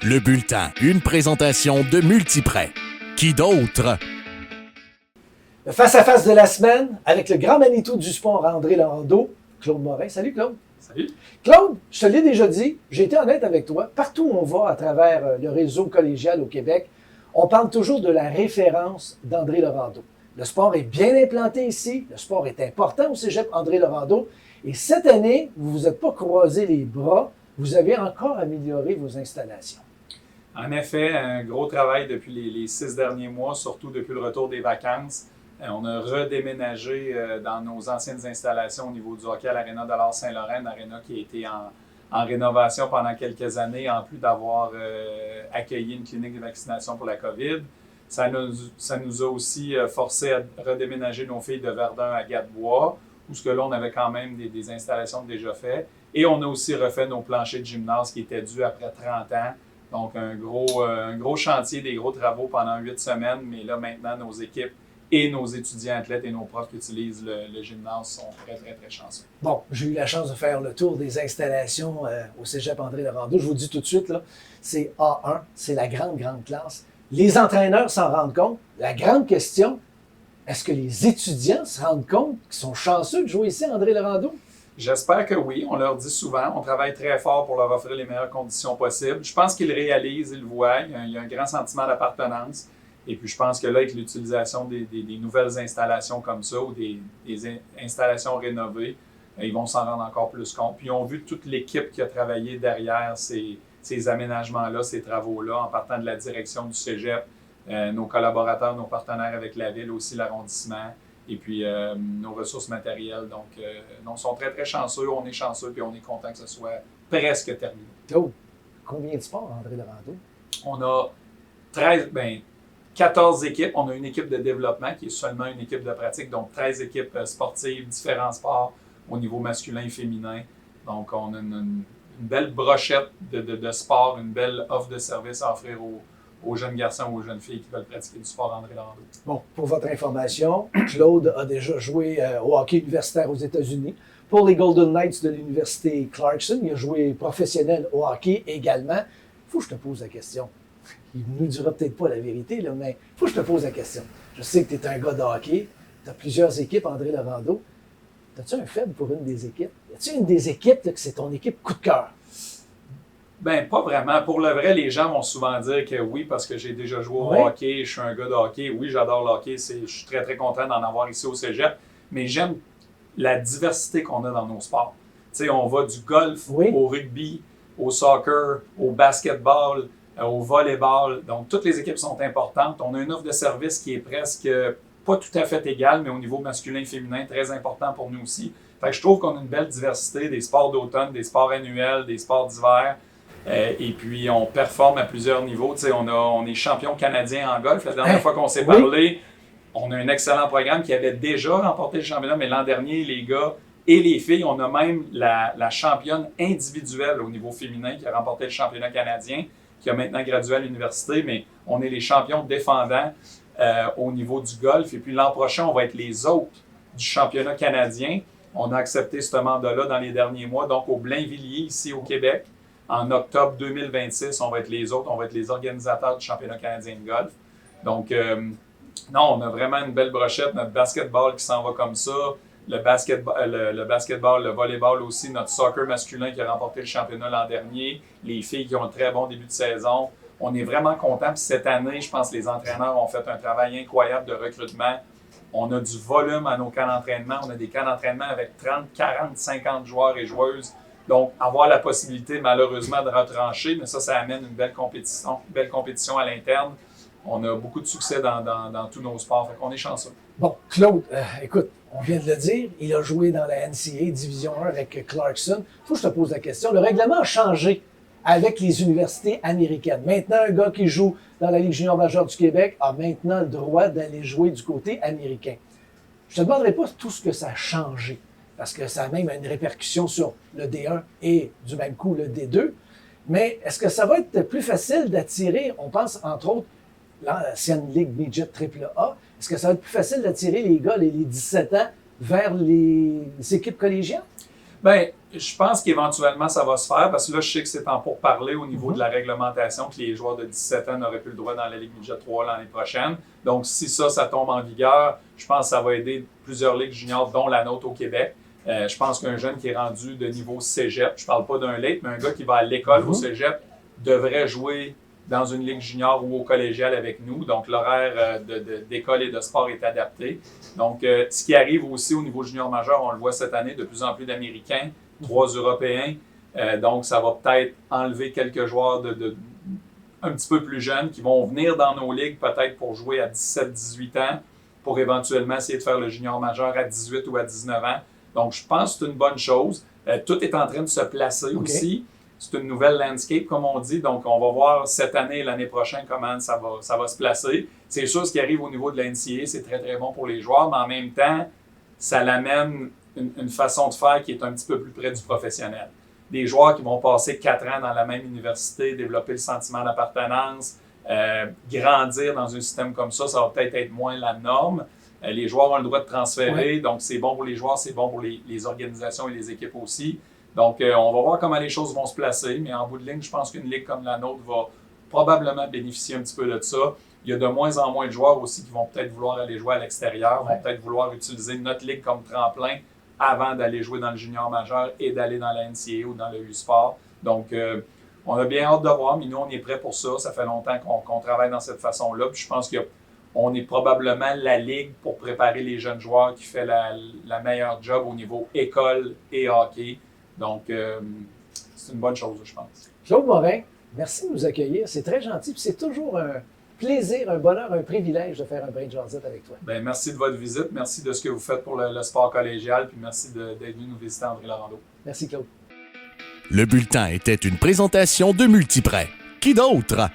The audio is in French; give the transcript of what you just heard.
Le Bulletin, une présentation de Multiprêt. Qui d'autre? Le face-à-face de la semaine avec le grand Manitou du sport André Laurendeau, Claude Morin. Salut Claude. Salut. Claude, je te l'ai déjà dit, j'ai été honnête avec toi. Partout où on va à travers le réseau collégial au Québec, on parle toujours de la référence d'André Laurendeau. Le sport est bien implanté ici, le sport est important au cégep André Laurendeau. Et cette année, vous ne vous êtes pas croisé les bras, vous avez encore amélioré vos installations. En effet, un gros travail depuis les 6 derniers mois, surtout depuis le retour des vacances. On a redéménagé dans nos anciennes installations au niveau du hockey à l'Aréna de l'Art-Saint-Laurent, une aréna qui a été en rénovation pendant quelques années, en plus d'avoir accueilli une clinique de vaccination pour la COVID. Ça nous a aussi forcé à redéménager nos filles de Verdun à Gadebois, où ce que là, on avait quand même des installations déjà faites. Et on a aussi refait nos planchers de gymnase qui étaient dus après 30 ans. Donc, un gros chantier, des gros travaux pendant 8 semaines. Mais là, maintenant, nos équipes et nos étudiants athlètes et nos profs qui utilisent le gymnase sont très, très, très chanceux. Bon, j'ai eu la chance de faire le tour des installations au cégep André Laurendeau. Je vous dis tout de suite, là, c'est A1, c'est la grande, grande classe. Les entraîneurs s'en rendent compte. La grande question, est-ce que les étudiants se rendent compte qu'ils sont chanceux de jouer ici à André Laurendeau? J'espère que oui. On leur dit souvent. On travaille très fort pour leur offrir les meilleures conditions possibles. Je pense qu'ils réalisent, ils le voient. Il y a un grand sentiment d'appartenance. Et puis, je pense que là, avec l'utilisation des nouvelles installations comme ça ou des installations rénovées, ils vont s'en rendre encore plus compte. Puis, ils ont vu toute l'équipe qui a travaillé derrière ces aménagements-là, ces travaux-là, en partant de la direction du cégep, nos collaborateurs, nos partenaires avec la ville, aussi l'arrondissement. Et puis, nos ressources matérielles. Donc, ils sont très, très chanceux. On est chanceux, puis on est content que ce soit presque terminé. Claude, combien de sports, André Laurendeau? On a 14 équipes. On a une équipe de développement qui est seulement une équipe de pratique. Donc, 13 équipes sportives, différents sports au niveau masculin et féminin. Donc, on a une belle brochette de sports, une belle offre de services à offrir aux jeunes garçons ou aux jeunes filles qui veulent pratiquer du sport André Laurendeau. Bon, pour votre information, Claude a déjà joué au hockey universitaire aux États-Unis. Pour les Golden Knights de l'Université Clarkson, il a joué professionnel au hockey également. Il faut que je te pose la question. Il ne nous dira peut-être pas la vérité, là, mais il faut que je te pose la question. Je sais que tu es un gars de hockey, tu as plusieurs équipes, André Laurendeau. As-tu un faible pour une des équipes? Y a-t-il une des équipes que c'est ton équipe coup de cœur? Ben pas vraiment. Pour le vrai, les gens vont souvent dire que oui, parce que j'ai déjà joué au hockey, je suis un gars de hockey. Oui, j'adore le hockey, je suis très, très content d'en avoir ici au cégep, mais j'aime la diversité qu'on a dans nos sports. Tu sais, on va du golf au rugby, au soccer, au basketball, au volleyball. Donc, toutes les équipes sont importantes. On a une offre de service qui est presque pas tout à fait égale, mais au niveau masculin et féminin, très important pour nous aussi. Fait que je trouve qu'on a une belle diversité des sports d'automne, des sports annuels, des sports d'hiver. Et puis, on performe à plusieurs niveaux. Tu sais, on est champion canadien en golf. La dernière fois qu'on s'est parlé, on a un excellent programme qui avait déjà remporté le championnat, mais l'an dernier, les gars et les filles, on a même la championne individuelle au niveau féminin qui a remporté le championnat canadien, qui a maintenant gradué à l'université, mais on est les champions défendants au niveau du golf. Et puis, l'an prochain, on va être les autres du championnat canadien. On a accepté ce mandat-là dans les derniers mois, donc au Blainvilliers, ici au Québec. En octobre 2026, on va être les autres, on va être les organisateurs du championnat canadien de golf. Donc, non, on a vraiment une belle brochette. Notre basketball qui s'en va comme ça, le basketball, le volleyball aussi, notre soccer masculin qui a remporté le championnat l'an dernier, les filles qui ont un très bon début de saison. On est vraiment contents. Puis cette année, je pense que les entraîneurs ont fait un travail incroyable de recrutement. On a du volume à nos camps d'entraînement. On a des camps d'entraînement avec 30, 40, 50 joueurs et joueuses. Donc, avoir la possibilité, malheureusement, de retrancher, mais ça amène une belle compétition à l'interne. On a beaucoup de succès dans tous nos sports, fait qu'on est chanceux. Bon, Claude, écoute, on vient de le dire, il a joué dans la NCAA Division 1 avec Clarkson. Il faut que je te pose la question. Le règlement a changé avec les universités américaines. Maintenant, un gars qui joue dans la Ligue junior majeure du Québec a maintenant le droit d'aller jouer du côté américain. Je ne te demanderai pas tout ce que ça a changé, parce que ça a même une répercussion sur le D1 et du même coup le D2. Mais est-ce que ça va être plus facile d'attirer, on pense entre autres, l'ancienne Ligue Midget AAA, est-ce que ça va être plus facile d'attirer les gars, les 17 ans, vers les équipes collégiales? Bien, Je pense qu'éventuellement, ça va se faire parce que là, je sais que c'est en pourparler au niveau de la réglementation que les joueurs de 17 ans n'auraient plus le droit dans la Ligue Midget 3 l'année prochaine. Donc, si ça tombe en vigueur, je pense que ça va aider plusieurs ligues juniors, dont la nôtre au Québec. Je pense qu'un jeune qui est rendu de niveau cégep, je parle pas d'un late, mais un gars qui va à l'école au cégep devrait jouer dans une ligue junior ou au collégial avec nous. Donc, l'horaire d'école et de sport est adapté. Donc, ce qui arrive aussi au niveau junior majeur, on le voit cette année, de plus en plus d'Américains, 3 Européens. Donc, ça va peut-être enlever quelques joueurs un petit peu plus jeunes qui vont venir dans nos ligues peut-être pour jouer à 17-18 ans, pour éventuellement essayer de faire le junior majeur à 18 ou à 19 ans. Donc, je pense que c'est une bonne chose. Tout est en train de se placer aussi. C'est une nouvelle landscape, comme on dit. Donc, on va voir cette année et l'année prochaine comment ça va se placer. C'est sûr, ce qui arrive au niveau de la NCAA, c'est très, très bon pour les joueurs, mais en même temps, ça l'amène une façon de faire qui est un petit peu plus près du professionnel. Des joueurs qui vont passer 4 ans dans la même université, développer le sentiment d'appartenance, grandir dans un système comme ça va peut-être être moins la norme. Les joueurs ont le droit de transférer, donc c'est bon pour les joueurs, c'est bon pour les organisations et les équipes aussi. Donc, on va voir comment les choses vont se placer, mais en bout de ligne, je pense qu'une ligue comme la nôtre va probablement bénéficier un petit peu de ça. Il y a de moins en moins de joueurs aussi qui vont peut-être vouloir aller jouer à l'extérieur, vont peut-être vouloir utiliser notre ligue comme tremplin avant d'aller jouer dans le junior majeur et d'aller dans la NCAA ou dans le U-Sport. Donc, on a bien hâte de voir, mais nous, on est prêts pour ça. Ça fait longtemps qu'on travaille dans cette façon-là. Puis je pense qu'on est probablement la ligue pour préparer les jeunes joueurs qui fait la meilleure job au niveau école et hockey. Donc, c'est une bonne chose, je pense. Claude Morin, merci de nous accueillir. C'est très gentil. Puis c'est toujours un plaisir, un bonheur, un privilège de faire un brin de jasette avec toi. Bien, merci de votre visite. Merci de ce que vous faites pour le sport collégial. Puis merci d'être venu nous visiter, André Laurando. Merci, Claude. Le bulletin était une présentation de Multiprêt. Qui d'autre?